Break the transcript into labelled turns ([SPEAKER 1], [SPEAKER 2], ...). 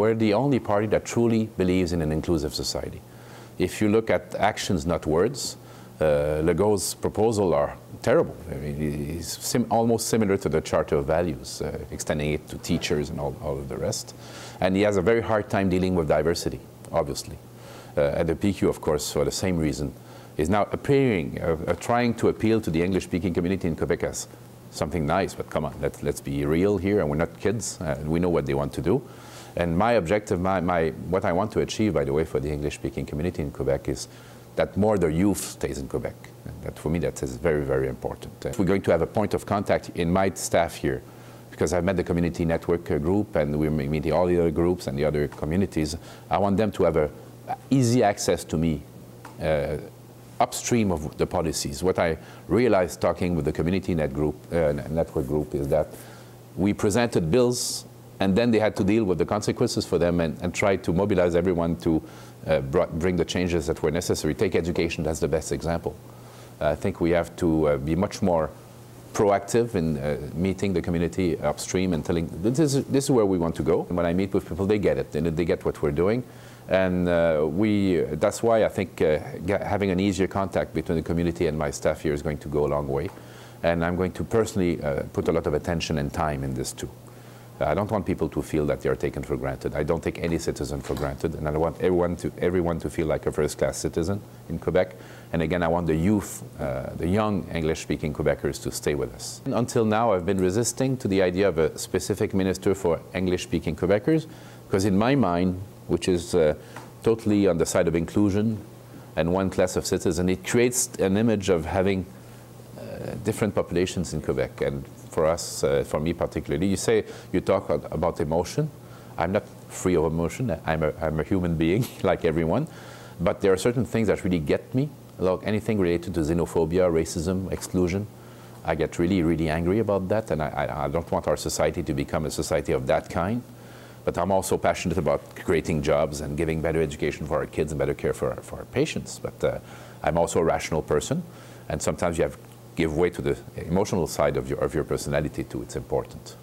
[SPEAKER 1] We're the only party that truly believes in an inclusive society. If you look at actions, not words, Legault's proposals are terrible. I mean, it's almost similar to the Charter of Values, extending it to teachers and all of the rest. And he has a very hard time dealing with diversity, obviously. And the PQ, of course, for the same reason, is now trying to appeal to the English-speaking community in Quebec as something nice, but come on, let's be real here, and we're not kids. We know what they want to do. And my objective, what I want to achieve, by the way, for the English-speaking community in Quebec is that more the youth stays in Quebec. And that, for me, that is very, very important. If we're going to have a point of contact in my staff here, because I've met the community network group, and we're meeting all the other groups and the other communities, I want them to have easy access to me upstream of the policies. What I realized talking with the community network group is that we presented bills, and then they had to deal with the consequences for them and try to mobilize everyone to bring the changes that were necessary. Take education, that's the best example. I think we have to be much more proactive in meeting the community upstream and telling, this is where we want to go. And when I meet with people, they get it, and they get what we're doing. And that's why I think having an easier contact between the community and my staff here is going to go a long way. And I'm going to personally put a lot of attention and time in this too. I don't want people to feel that they are taken for granted. I don't take any citizen for granted, and I want everyone to feel like a first-class citizen in Quebec. And again, I want the youth, the young English-speaking Quebecers to stay with us. Until now, I've been resisting to the idea of a specific minister for English-speaking Quebecers, because in my mind, which is totally on the side of inclusion and one class of citizen, it creates an image of having different populations in Quebec. And for us, for me particularly, you talk about emotion. I'm not free of emotion. I'm a human being like everyone. But there are certain things that really get me. Like anything related to xenophobia, racism, exclusion. I get really, really angry about that, and I don't want our society to become a society of that kind. But I'm also passionate about creating jobs and giving better education for our kids and better care for our patients. But I'm also a rational person, and sometimes you have to give way to the emotional side of your personality too. It's important.